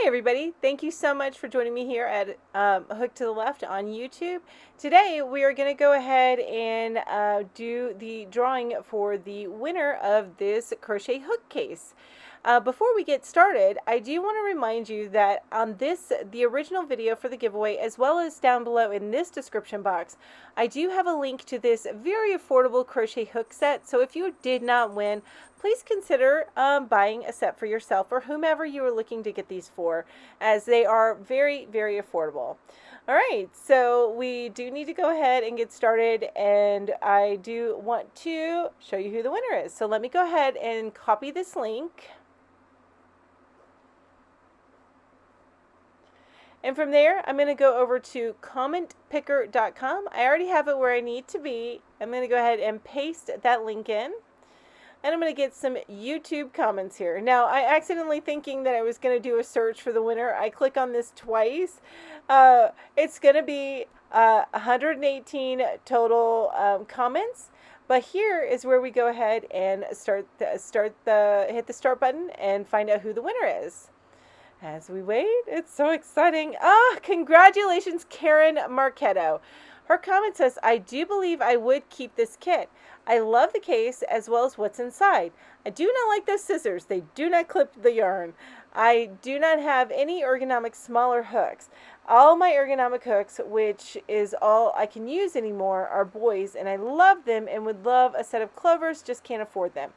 everybody, thank you so much for joining me here at Hooked to the Left on YouTube. Today we are going to go ahead and do the drawing for the winner of this crochet hook case. Before we get started, I do want to remind you that on the original video for the giveaway, as well as down below in this description box, I do have a link to this very affordable crochet hook set. So if you did not win, please consider buying a set for yourself or whomever you are looking to get these for, as they are very, very affordable. All right, so we do need to go ahead and get started, and I do want to show you who the winner is. So let me go ahead and copy this link. And from there, I'm going to go over to commentpicker.com. I already have it where I need to be. I'm going to go ahead and paste that link in. And I'm going to get some YouTube comments here. Now, I accidentally thinking that I was going to do a search for the winner. I click on this twice. It's going to be 118 total comments. But here is where we go ahead and hit the start button and find out who the winner is. As we wait, it's so exciting. Congratulations, Karen Marchetto. Her comment says, I do believe I would keep this kit. I love the case as well as what's inside. I do not like those scissors. They do not clip the yarn. I do not have any ergonomic smaller hooks. All my ergonomic hooks, which is all I can use anymore, are boys, and I love them and would love a set of clovers, just can't afford them.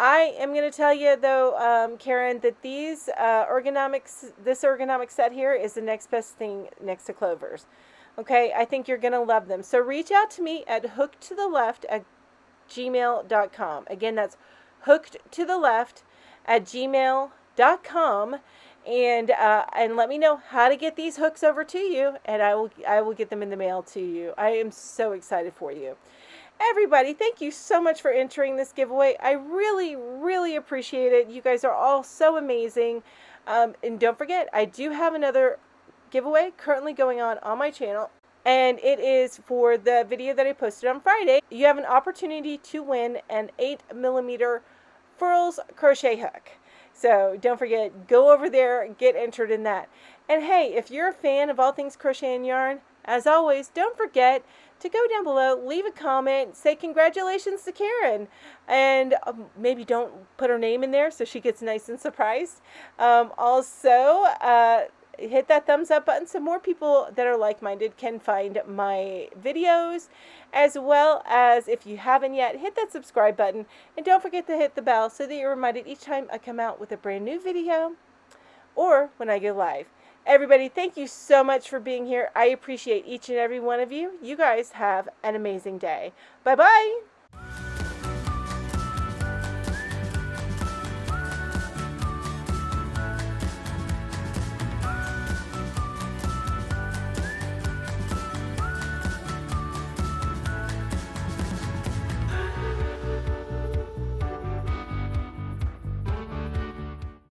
I am going to tell you, though, Karen, that this ergonomic set here is the next best thing next to clovers. Okay, I think you're going to love them. So reach out to me at hookedtotheleft@gmail.com. Again, that's hookedtotheleft@gmail.com. And let me know how to get these hooks over to you, and I will get them in the mail to you. I am so excited for you. Everybody, thank you so much for entering this giveaway. I really, really appreciate it. You guys are all so amazing. And don't forget, I do have another giveaway currently going on my channel. And it is for the video that I posted on Friday. You have an opportunity to win an 8mm furls crochet hook. So don't forget, go over there, get entered in that. And hey, if you're a fan of all things crochet and yarn, as always, don't forget to go down below, leave a comment, say congratulations to Karen, and maybe don't put her name in there so she gets nice and surprised. Also, hit that thumbs up button so more people that are like-minded can find my videos, as well as, if you haven't yet, hit that subscribe button, and don't forget to hit the bell so that you're reminded each time I come out with a brand new video or when I go live. Everybody, thank you so much for being here. I appreciate each and every one of you. You guys have an amazing day. Bye-bye.